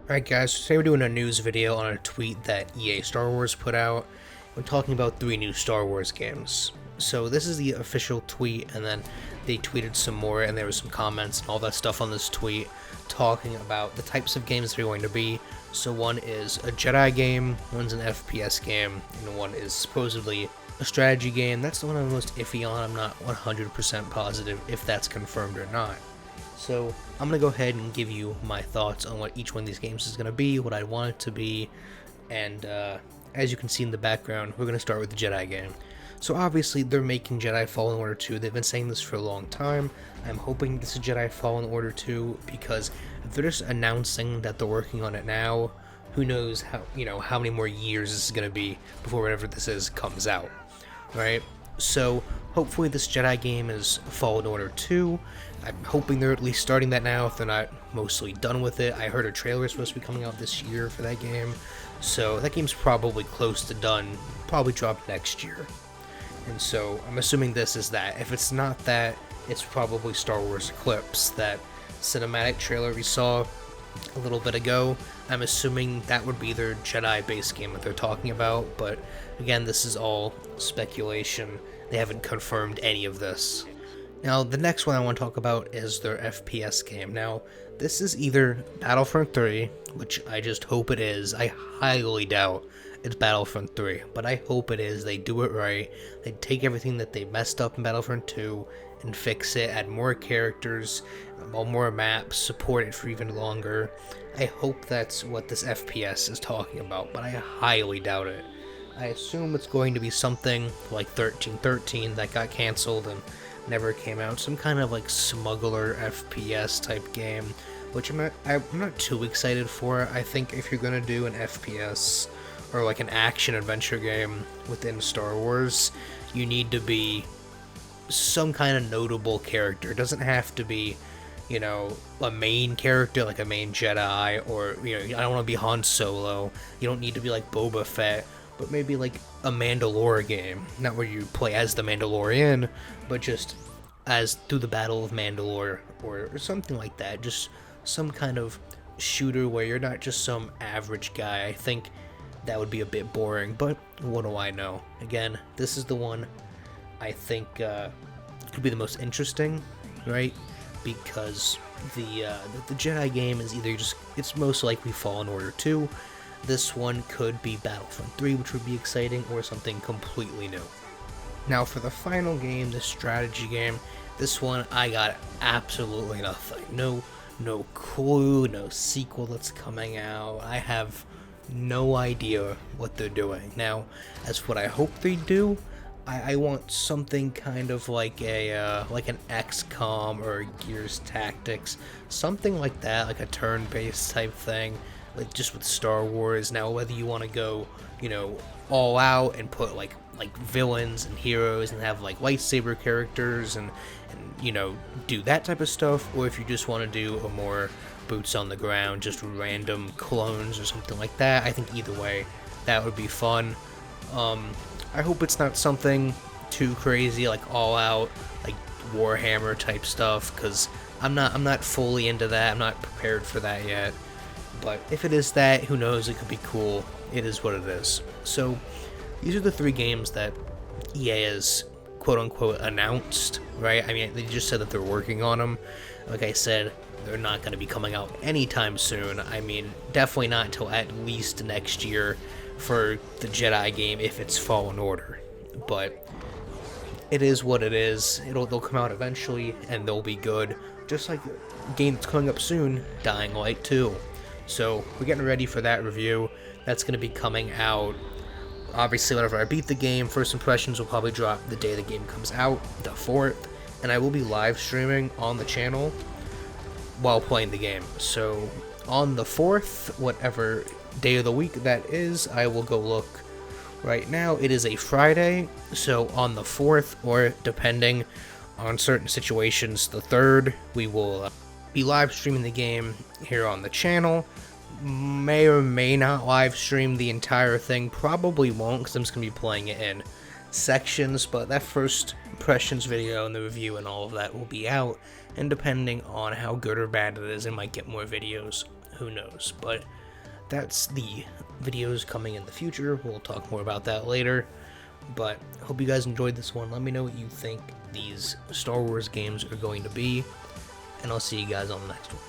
Alright guys, so today we're doing a news video on a tweet that EA Star Wars put out. We're talking about 3 new Star Wars games. So this is the official tweet, and then they tweeted some more, and there was some comments and all that stuff on this tweet talking about the types of games they're going to be. So one is a Jedi game, one's an FPS game, and one is supposedly a strategy game. That's the one I'm most iffy on. I'm not 100% positive if that's confirmed or not. So I'm going to go ahead and give you my thoughts on what each one of these games is going to be, what I want it to be, and as you can see in the background, we're going to start with the Jedi game. So obviously they're making Jedi Fallen Order 2, they've been saying this for a long time. I'm hoping this is Jedi Fallen Order 2 because if they're just announcing that they're working on it now, who knows how many more years this is going to be before whatever this is comes out, right? So hopefully this Jedi game is Fallen Order 2. I'm hoping they're at least starting that now if they're not mostly done with it. I heard a trailer is supposed to be coming out this year for that game, so that game's probably close to done, probably drop next year. And so I'm assuming this is that. If it's not that, it's probably Star Wars Eclipse, that cinematic trailer we saw a little bit ago. I'm assuming that would be their Jedi base game that they're talking about, but again, this is all speculation. They haven't confirmed any of this. Now, the next one I want to talk about is their FPS game. Now, this is either Battlefront 3, which I just hope it is. I highly doubt it's Battlefront 3, but I hope it is. They do it right. They take everything that they messed up in Battlefront 2 and fix it, add more characters, more maps, support it for even longer. I hope that's what this FPS is talking about, but I highly doubt it. I assume it's going to be something like 1313 that got cancelled and never came out, some kind of like smuggler FPS type game, which I'm not too excited for. I think if you're gonna do an FPS or like an action adventure game within Star Wars, you need to be some kind of notable character. It doesn't have to be, a main character like a main Jedi, or I don't want to be Han Solo. You don't need to be like Boba Fett, but maybe like a Mandalore game, not where you play as the Mandalorian, but just as through the Battle of Mandalore or something like that. Just some kind of shooter where you're not just some average guy. I think that would be a bit boring, but what do I know? Again, this is the one I think could be the most interesting, right? Because the Jedi game is either it's most likely Fallen Order 2. This one could be Battlefront 3, which would be exciting, or something completely new. Now for the final game, the strategy game, this one I got absolutely nothing. No clue, no sequel that's coming out. I have no idea what they're doing. Now, as for what I hope they do, I want something kind of like like an XCOM or Gears Tactics, something like that, like a turn-based type thing, like just with Star Wars. Now, whether you want to go, all out and put like villains and heroes and have like lightsaber characters and do that type of stuff, or if you just want to do a more boots on the ground, just random clones or something like that, I think either way, that would be fun. I hope it's not something too crazy, like all out, like Warhammer type stuff, because I'm not fully into that. I'm not prepared for that yet. But if it is that, who knows? It could be cool. It is what it is. So these are the 3 games that EA has quote-unquote announced, right? I mean, they just said that they're working on them. Like I said, they're not going to be coming out anytime soon. I mean, definitely not until at least next year for the Jedi game if it's Fallen Order. But it is what it is. They'll come out eventually, and they'll be good. Just like the game that's coming up soon, Dying Light 2. So we're getting ready for that review. That's going to be coming out, obviously, whenever I beat the game. First impressions will probably drop the day the game comes out, the 4th, and I will be live streaming on the channel while playing the game. So on the 4th, whatever day of the week that is, I will go look. Right now it is a Friday, so on the 4th, or depending on certain situations, the 3rd, we will be live streaming the game here on the channel. May or may not live stream the entire thing, probably won't, because I'm just going to be playing it in sections, but that first impressions video and the review and all of that will be out, and depending on how good or bad it is, it might get more videos, who knows. But that's the videos coming in the future. We'll talk more about that later. But hope you guys enjoyed this one. Let me know what you think these Star Wars games are going to be, and I'll see you guys on the next one.